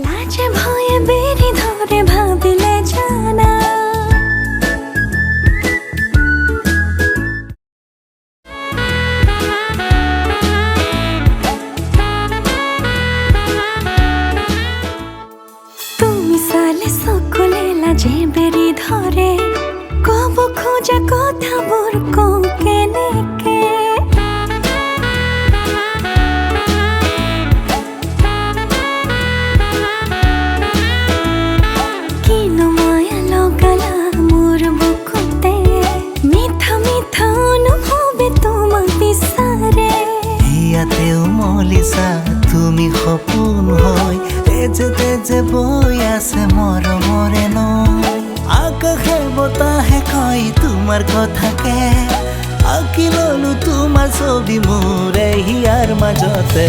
লাজে ভয়ে বেরি ধরে ভাবিলে জানা তুমি সালে সকলে লাজে বেরি ধরে কব খোঁজা কথা বোর কেনেকে কিনো মায়া লগালা মোর বুকুতে মিঠা মিঠা অনুভবে তোমাক বিচাৰে ইয়াতেও মলিছা তুমি সপোন হৈ তেজে তেজে বৈ আছে মৰমৰে নৈ আকাশে বতাহে কয় তোমাৰ কথাকে আঁকি ললো তোমাৰ ছবি মোৰ হিয়াৰ মাজতে